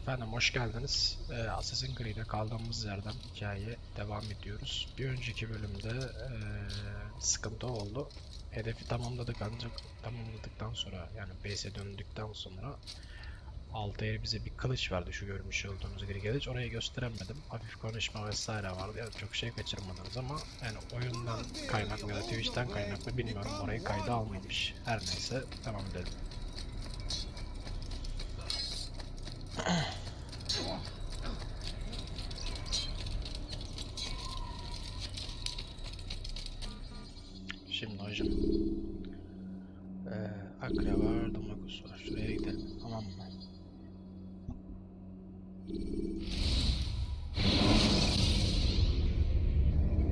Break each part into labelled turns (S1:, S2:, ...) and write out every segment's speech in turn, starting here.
S1: Efendim hoş geldiniz. Assassin's Creed'e kaldığımız yerden hikayeye devam ediyoruz. Bir önceki bölümde sıkıntı oldu. Hedefi tamamladık ancak tamamladıktan sonra yani base'e döndükten sonra Altair bize bir kılıç verdi, şu görmüş olduğunuz bir kılıç. Orayı gösteremedim. Hafif konuşma vesaire vardı. Yani çok şey kaçırmadınız ama yani oyundan kaynaklı ya da Twitch'ten kaynaklı bilmiyorum, orayı kayda almamış. Her neyse devam edelim. Şimdi hocam Akre var, Domagus var. Şuraya gidelim, tamam mı?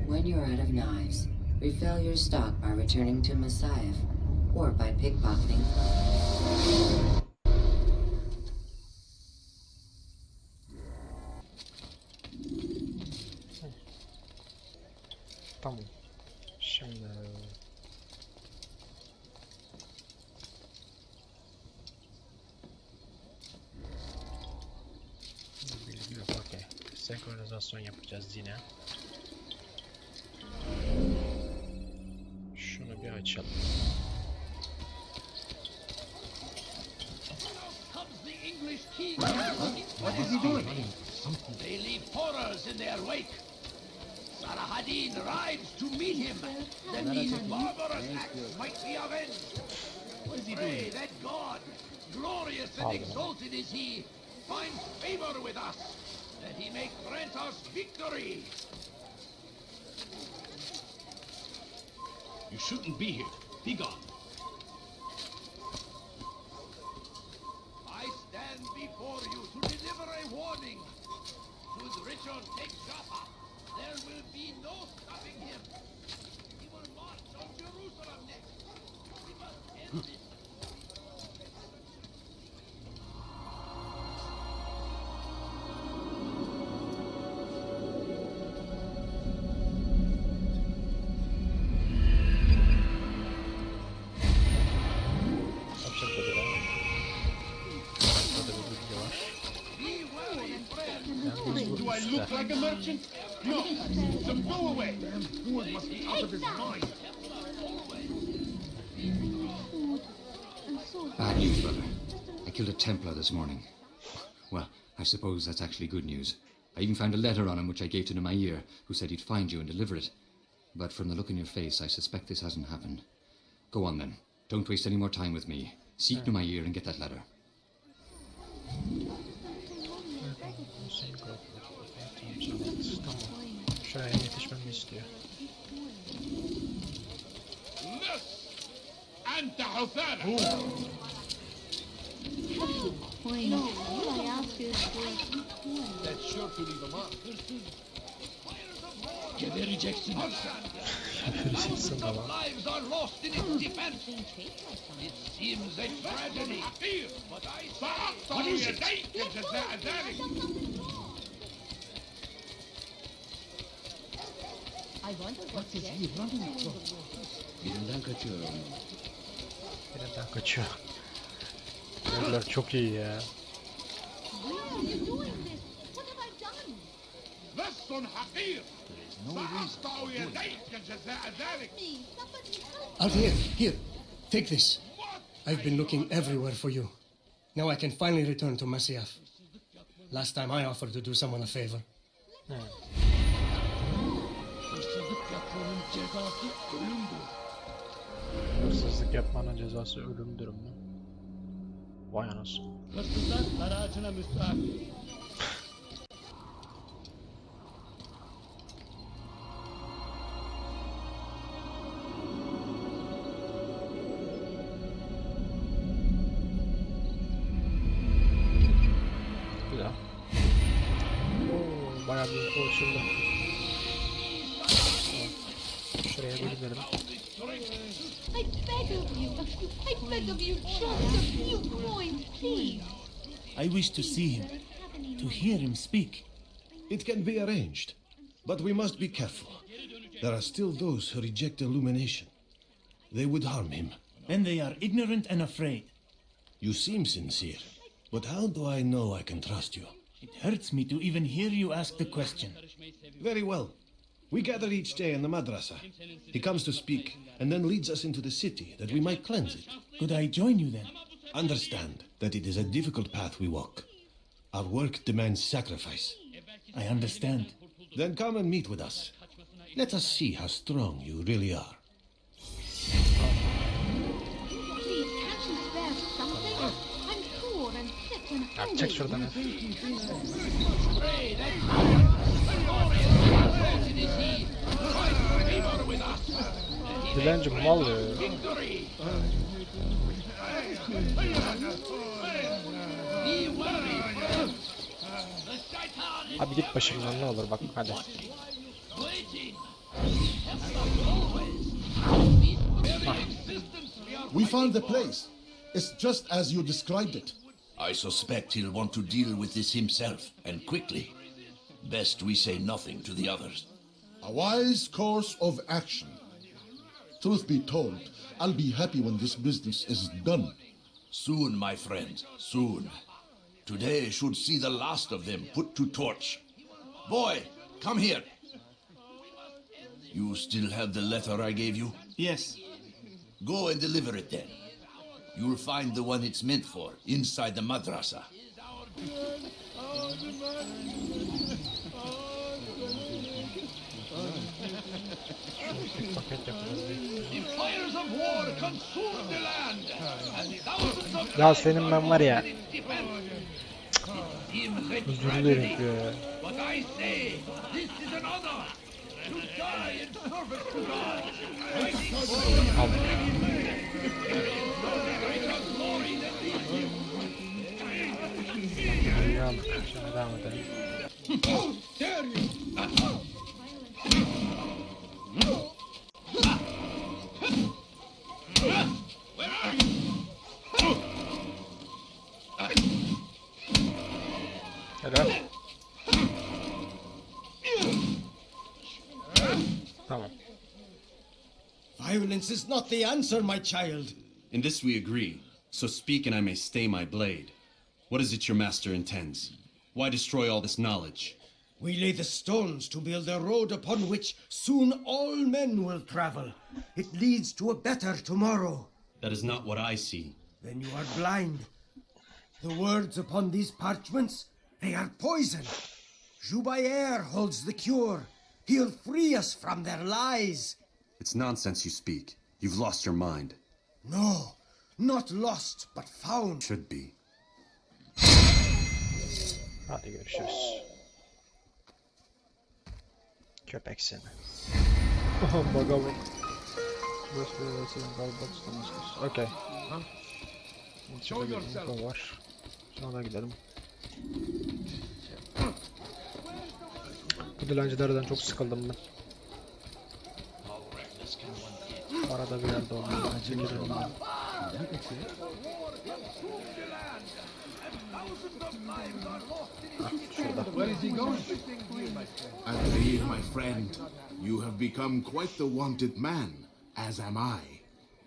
S2: When you're out of knives, refill your stock by returning to Masaev, or by pickpocketing.
S1: Tamam. Şimdi bilgi yok, okey. Senkronizasyon yapacağız yine. Şunu bir açalım.
S3: What is he doing? They leave horrors in their wake. Sarahadin rides to meet him, that these barbarous acts might be avenged. Pray that God, glorious and exalted is he, finds favor with us, that he may grant us victory. You shouldn't be here. Be gone. I stand before you to deliver a warning. Should Richard take Jaffa, there will be no stopping him. He will march on Jerusalem next. We must end this. Be wary, friend.
S4: Do I look like a merchant? No! So go away! Damn fool must be out of his mind!
S5: Bad news, brother. I killed a Templar this morning. Well, I suppose that's actually good news. I even found a letter on him which I gave to Nemair, who said he'd find you and deliver it. But from the look in your face, I suspect this hasn't happened. Go on then. Don't waste any more time with me. Seek Nemair and get that letter.
S1: Tamam. Şuraya yetişmemi istiyor.
S4: أنت حثالة!
S3: That's sure to leave a mark. Gebereceksin. Of lives are lost in its defense. It seems a tragedy. But I
S4: سأقطع يديك جزاء ذلك!
S5: Birinden kaçıyorum.
S1: Birinden kaçıyor. Yerler çok iyi ya.
S4: لص حقير! سأقطع يديك جزاء ذلك!
S6: Altair, here, take this. I've been looking everywhere for you. Now I can finally return to Masyaf. Last time I offered to do someone a favor.
S3: hırsızlık yapmanın cezası ölümdür.
S1: Hırsızlık yapmanın cezası ölümdür mü? Vay anasını.
S3: Hırsızlar haracına müstahak.
S1: Güzel. Oo, bayağı bir info açıldı. Şuraya bir gidelim.
S7: I beg of you, just a few coins, please.
S8: I wish to see him, to hear him speak.
S9: It can be arranged, but we must be careful. There are still those who reject illumination. They would harm him.
S8: Then they are ignorant and afraid.
S9: You seem sincere. But how do I know I can trust you?
S8: It hurts me to even hear you ask the question.
S9: Very well. We gather each day in the madrasa. He comes to speak, and then leads us into the city, that we might cleanse it.
S8: Could I join you then?
S9: Understand that it is a difficult path we walk. Our work demands sacrifice.
S8: I understand.
S9: Then come and meet with us. Let us see how strong you really are.
S7: Please, can't you spare something? I'm poor and sick and
S1: Abi
S7: hungry.
S1: çek şuradan ya.
S3: Pray that glorious is he. Fight favor with us.
S1: Dilenci mal ya.
S3: Victory. Be worried. The shaitan is
S1: Abi git başımdan ne olur bak hadi.
S3: waiting. Always. Very existence we are
S10: We found the place. It's just as you described it.
S11: I suspect he'll want to deal with this himself, and quickly. Best we say nothing to the others.
S10: A wise course of action. Truth be told, I'll be happy when this business is done.
S11: Soon, my friend, soon. Today should see the last of them put to torch. Boy, come here. You still have the letter I gave you?
S8: Yes.
S11: Go and deliver it then. You'll find the one it's meant for inside the madrasa.
S1: Paket yapıyoruz.
S3: The fires of war consume the land, and thousands of
S1: Ya senin ben var ya.
S3: Özür
S1: Özür dilerim ya.
S3: But I say, this is an honor to die in service to God. Fighting for
S1: Al.
S3: greater glory than these.
S1: İyi aldık. Şimdi devam edelim.
S3: Dare you! Where are you?
S1: Helal. Tamam.
S6: Violence is not the answer, my child.
S12: In this we agree, so speak and I may stay my blade. What is it your master intends? Why destroy all this knowledge?
S6: We lay the stones to build a road upon which soon all men will travel. It leads to a better tomorrow.
S12: That is not what I see.
S6: Then you are blind. The words upon these parchments, they are poison. Jubayer holds the cure. He'll free us from their lies.
S12: It's nonsense you speak. You've lost your mind.
S6: No, not lost, but found.
S12: Should be.
S1: Hadi görüşürüz. Köpek seni. Baga bak. Okey. Şurada bir info var. Sonra gidelim. Bu dilencilerden çok sıkıldım ben. Arada bir yerde olmalı. Çekilirim ben. Şurada.
S13: I believe, my friend, you have become quite the wanted man, as am I.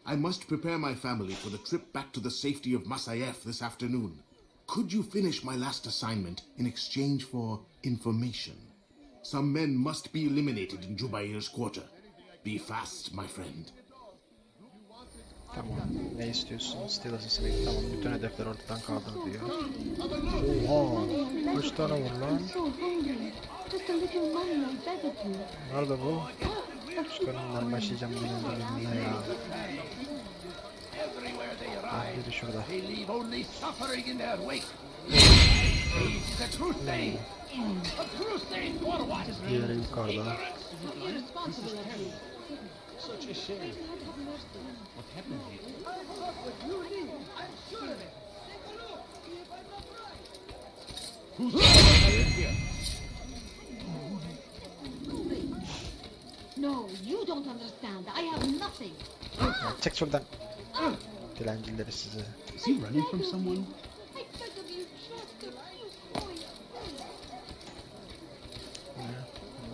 S13: I must prepare my family for the trip back to the safety of Masayef this afternoon. Could you finish my last assignment in exchange for information? Some men must be eliminated in Jubair's quarter. Be fast, my friend.
S1: Tamam. Ne istiyorsun? Steel Assassin'i. Tamam. Bütün hedefler ortadan kaldır diyor. Oha. Kaç tane var lan?
S7: I'm so hungry. Just a little money, I beg of you.
S1: Nerede bu? Çıkarımdan başlayacağım dilenciliğine ya.
S3: Everywhere they
S1: Ah,
S3: arrive,
S1: biri şurada.
S3: they leave only suffering in their wake. This is a crusade. A crusade for what?
S1: Diğeri yukarıda.
S3: Such a shame. What happened here?
S7: No, you don't understand. I have nothing.
S1: Çek şuradan. Dilencileri size.
S8: Is he running from someone?
S7: I beg of you, just a few coins.
S1: Ne?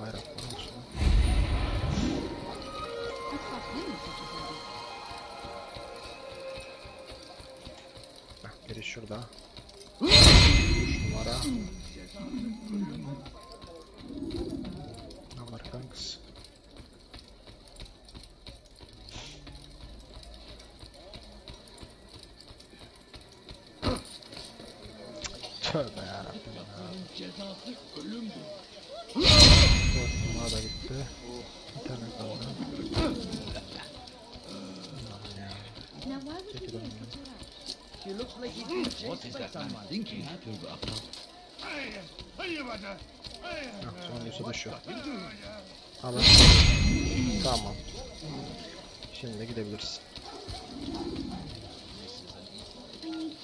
S1: Bayrak var şurada.
S7: What cost him such a thing?
S1: Bak biri şurada. Numara. Ne var kanks? Tövbe yarabbim ya. 4 numara da gitti. Bir tane kaldı.
S7: Now why would you
S1: Peki
S7: be
S1: ben
S7: in
S1: bunu-
S7: such a rush?
S3: She looks like he's been chased by someone. Thinking.
S1: Sonuncusu da şu. Alın. Tamam. Şimdi gidebiliriz.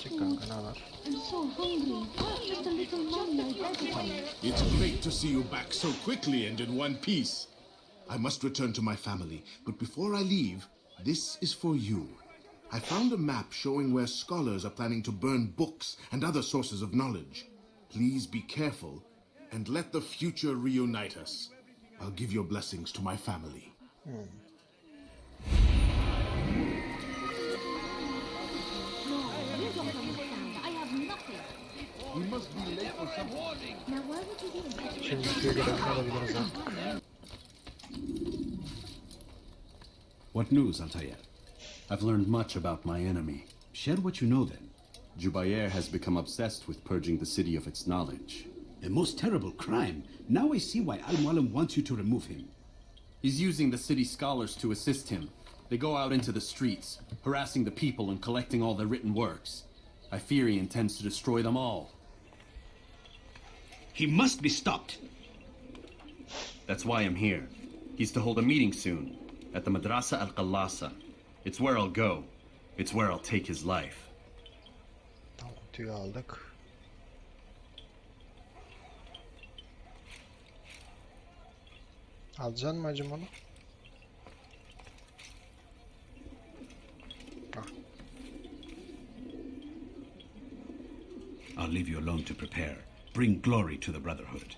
S1: Çık kanka, ne var?
S7: I'm so hungry. Just a little money, I beg of you.
S13: It's great to see you back so quickly and in one piece. I must return to my family, but before I leave, this is for you. I found a map showing where scholars are planning to burn books and other sources of knowledge. Please be careful and let the future reunite us. I'll give your blessings to my family.
S7: No, you don't understand. I have nothing.
S4: We must be late for something.
S7: Now why would you be in such a
S1: Şimdi
S7: rush?
S1: suya gidelim, alabiliriz artık.
S14: What news, Altair? I've learned much about my enemy. Share what you know then.
S12: Jubair has become obsessed with purging the city of its knowledge.
S14: A most terrible crime. Now I see why Al-Mualim wants you to remove him.
S12: He's using the city scholars to assist him. They go out into the streets, harassing the people and collecting all their written works. I fear he intends to destroy them all.
S14: He must be stopped.
S12: That's why I'm here. He's to hold a meeting soon, at the Madrasa al-Qallasa. It's where I'll go. It's where I'll take his life.
S1: Tamam, kutuyu aldık. Alacaksın mı hacım onu?
S14: I'll leave you alone to prepare. Bring glory to the Brotherhood.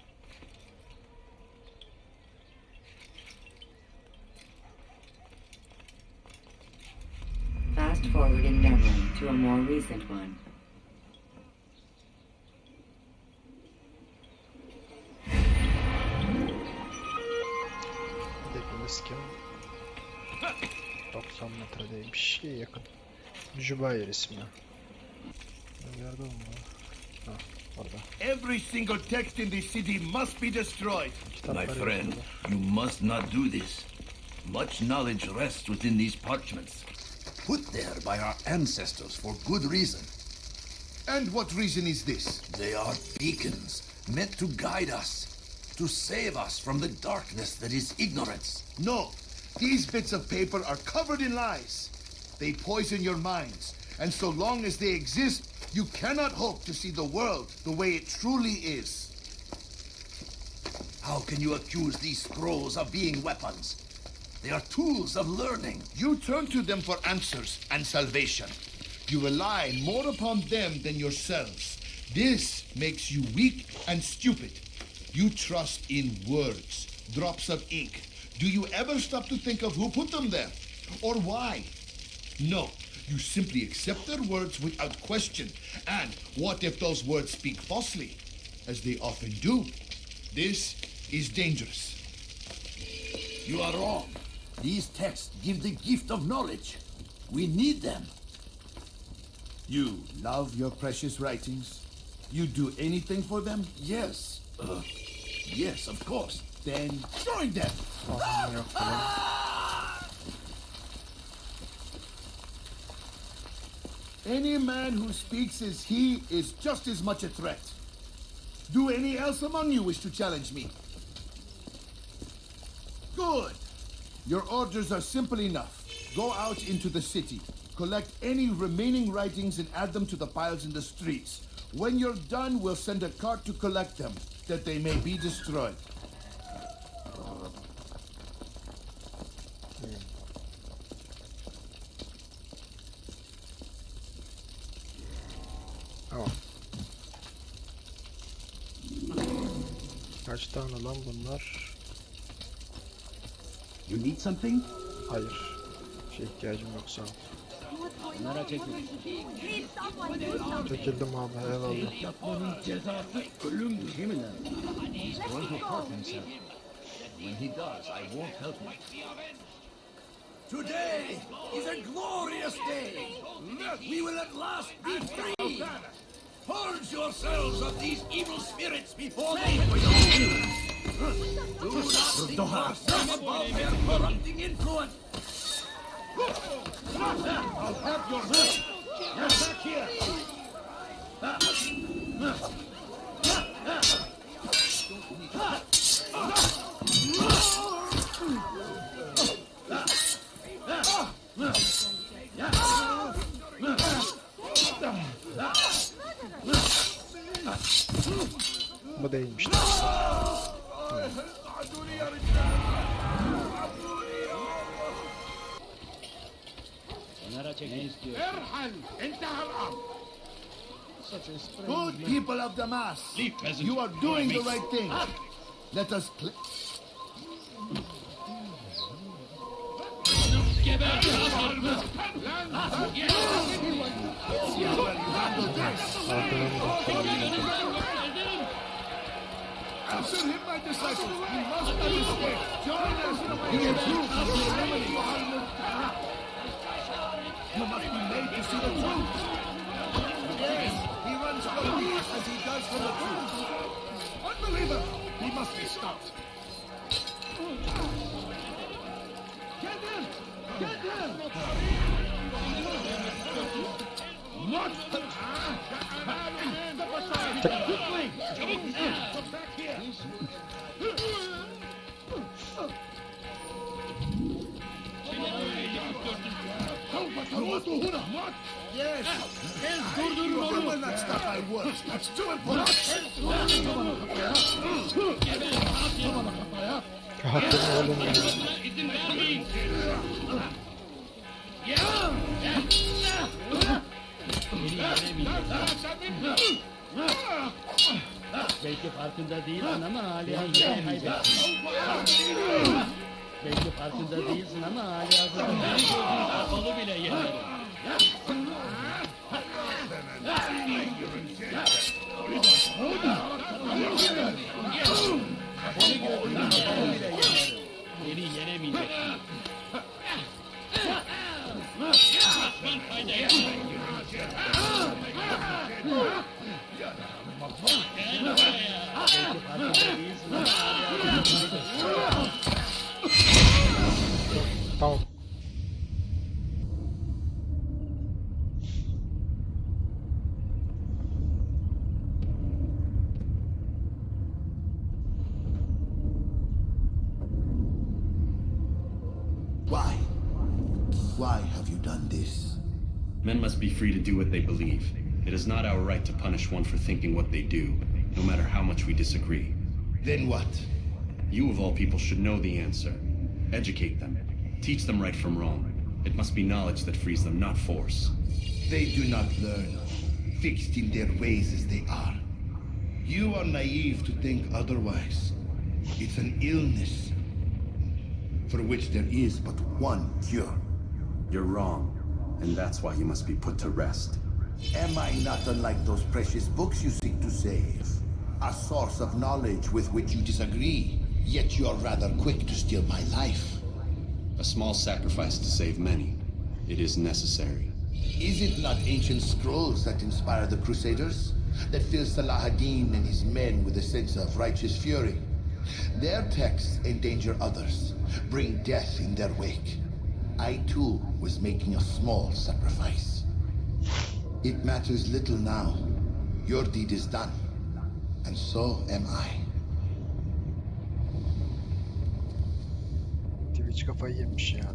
S2: Fast forward in memory to a more recent one.
S1: Hedefimiz kim? 90 metredeymiş. İyi, yakın. Jubair ismi. Nerede oldu? Ha, orada.
S11: Every single text in this city must be destroyed.
S1: Kitapları
S11: My friend,
S1: yapıyorlar.
S11: you must not do this. Much knowledge rests within these parchments, put there by our ancestors for good reason.
S13: And what reason is this?
S11: They are beacons meant to guide us, to save us from the darkness that is ignorance.
S13: No, these bits of paper are covered in lies. They poison your minds, and so long as they exist, you cannot hope to see the world the way it truly is.
S11: How can you accuse these scrolls of being weapons? They are tools of learning.
S13: You turn to them for answers and salvation. You rely more upon them than yourselves. This makes you weak and stupid. You trust in words, drops of ink. Do you ever stop to think of who put them there? Or why? No, you simply accept their words without question. And what if those words speak falsely? As they often do. This is dangerous.
S11: You are wrong. These texts give the gift of knowledge. We need them.
S13: You love your precious writings? You do anything for them?
S11: Yes. Yes, of course.
S13: Then join them!
S1: Ahım yok falan.
S13: Any man who speaks as he is just as much a threat. Do any else among you wish to challenge me? Good. Your orders are simple enough. Go out into the city, collect any remaining writings and add them to the piles in the streets. When you're done, we'll send a cart to collect them, that they may be destroyed.
S1: Tamam. Kaç tane lan bunlar?
S14: You need something?
S1: Hayır. Bir şeye ihtiyacım yok, sağ ol.
S7: What
S1: Çekildim abi, eyvallah.
S3: Yapmanın cezası ölümdür. He's going to hurt himself. When he does, I won't help him.
S11: Today is a glorious day. We will at last be free. Purge yourselves of these evil spirits before they do not think yourself above their corrupting influence.
S4: I'll have your head. Get back here.
S1: Bu değilmiş.
S13: Good people of the mass, you are doing the right thing. Let us Answer him, my disciples. We must not escape. Join us. He is proof of the remedy. You must be made to see the truth. Yes, he runs from me as he does from the truth. Unbeliever, he must be stopped. Get in! Get in! What? Step aside! Quickly! Come back here! What? Yes! You will not stop my words. That's too important.
S8: Belki farkında değilsin ama hali hazırda kaybettin. Belki farkında değilsin ama hali hazırda kaybettin. Kapalı bile yenerim. Seni gördüğüm kapalı bile yenerim. Beni yenemeyeceksin. Düşman fayda etmez. Gel buraya. Belki farkında değilsin ama hali hazırda kaybettin.
S1: Tamam.
S11: Why? Why have you done this?
S12: Men must be free to do what they believe. It is not our right to punish one for thinking what they do, no matter how much we disagree.
S11: Then what?
S12: You of all people should know the answer. Educate them. Teach them right from wrong. It must be knowledge that frees them, not force.
S11: They do not learn, fixed in their ways as they are. You are naive to think otherwise. It's an illness for which there is but one cure.
S12: You're wrong, and that's why you must be put to rest.
S11: Am I not unlike those precious books you seek to save? A source of knowledge with which you disagree, yet you are rather quick to steal my life.
S12: A small sacrifice to save many. It is necessary.
S11: Is it not ancient scrolls that inspire the Crusaders? That fill Salah ad-Din and his men with a sense of righteous fury? Their texts endanger others, bring death in their wake. I too was making a small sacrifice. It matters little now. Your deed is done, and so am I.
S1: Twitch kafayı yemiş ya.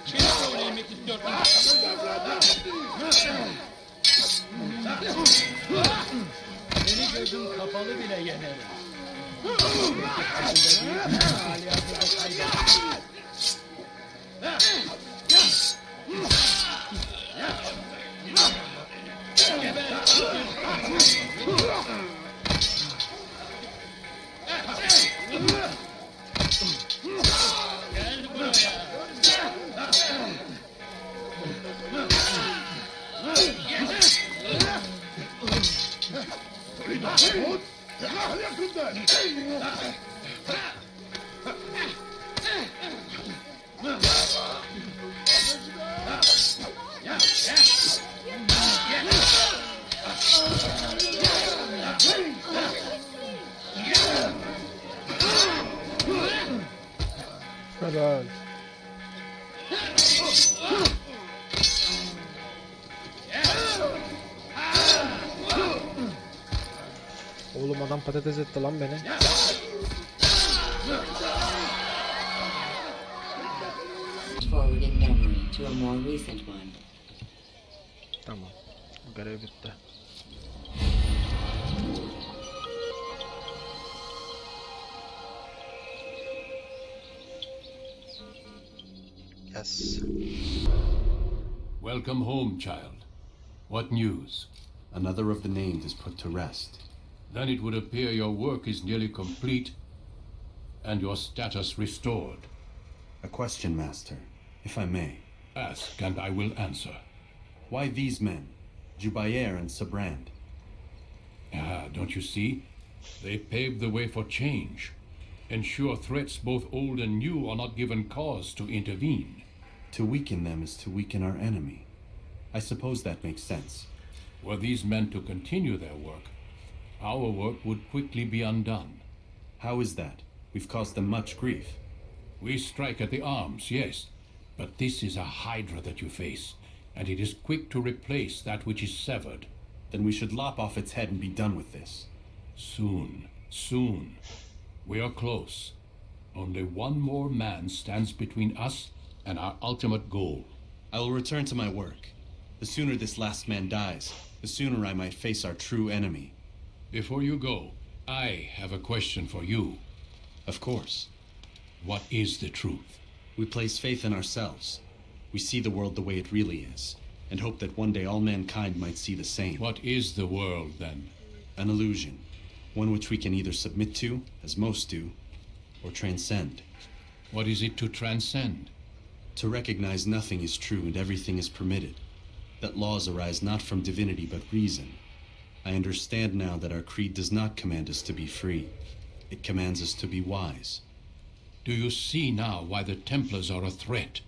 S8: Çelik oynaymak Seni gözüm kapalı bile yenerim. Gel buraya.
S1: Helal. Oğlum adam patates etti lan beni.
S2: Forward in memory to a more recent one.
S1: Tamam. Görev bitti. Yes.
S14: Welcome home, child. What news?
S12: Another of the named is put to rest.
S14: Then it would appear your work is nearly complete and your status restored.
S12: A question, Master, if I may.
S14: Ask and I will answer.
S12: Why these men, Jubayer and Sabrand?
S14: Ah, don't you see? They paved the way for change. Ensure threats both old and new are not given cause to intervene.
S12: To weaken them is to weaken our enemy. I suppose that makes sense.
S14: Were these men to continue their work, our work would quickly be undone.
S12: How is that? We've caused them much grief.
S14: We strike at the arms, yes, but this is a hydra that you face, and it is quick to replace that which is severed.
S12: Then we should lop off its head and be done with this.
S14: Soon, soon. We are close. Only one more man stands between us and our ultimate goal.
S12: I will return to my work. The sooner this last man dies, the sooner I might face our true enemy.
S14: Before you go, I have a question for you.
S12: Of course.
S14: What is the truth?
S12: We place faith in ourselves. We see the world the way it really is, and hope that one day all mankind might see the same.
S14: What is the world, then?
S12: An illusion. One which we can either submit to, as most do, or transcend.
S14: What is it to transcend?
S12: To recognize nothing is true and everything is permitted. That laws arise not from divinity but reason. I understand now that our creed does not command us to be free. It commands us to be wise.
S14: Do you see now why the Templars are a threat?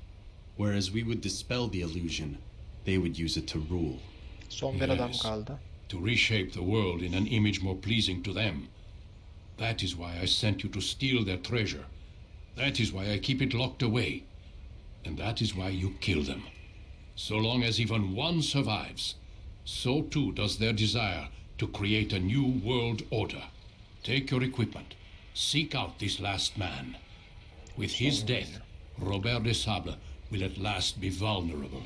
S12: Whereas we would dispel the illusion, they would use it to rule.
S1: Son bir adam kaldı.
S14: To reshape the world in an image more pleasing to them. That is why I sent you to steal their treasure. That is why I keep it locked away. And that is why you kill them. So long as even one survives, so too does their desire to create a new world order. Take your equipment. Seek out this last man. With his death, Robert de Sable will at last be vulnerable.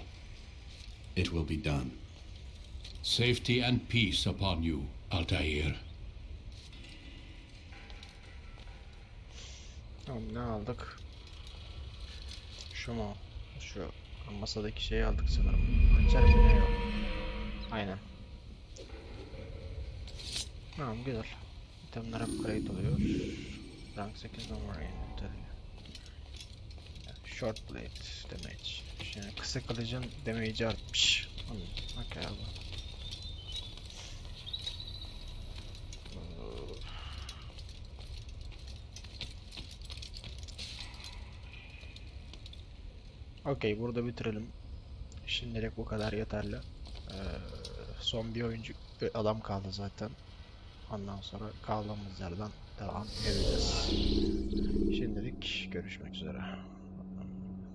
S12: It will be done.
S14: Safety and peace upon you, Altair.
S1: Tamam, ne aldık? Şu mu? Şu masadaki şeyi aldık sanırım. Hançer mi ne yok? Aynen. Tamam, güzel. İtemler upgrade oluyor. Rank 8 numara inventory. Short blade damage. Yani kısa kılıcın damage'i artmış. Okay abi. Okey, burada bitirelim. Şimdilik bu kadar yeterli. Son bir oyuncu bir adam kaldı zaten. Ondan sonra kaldığımız yerden devam edeceğiz. Şimdilik görüşmek üzere.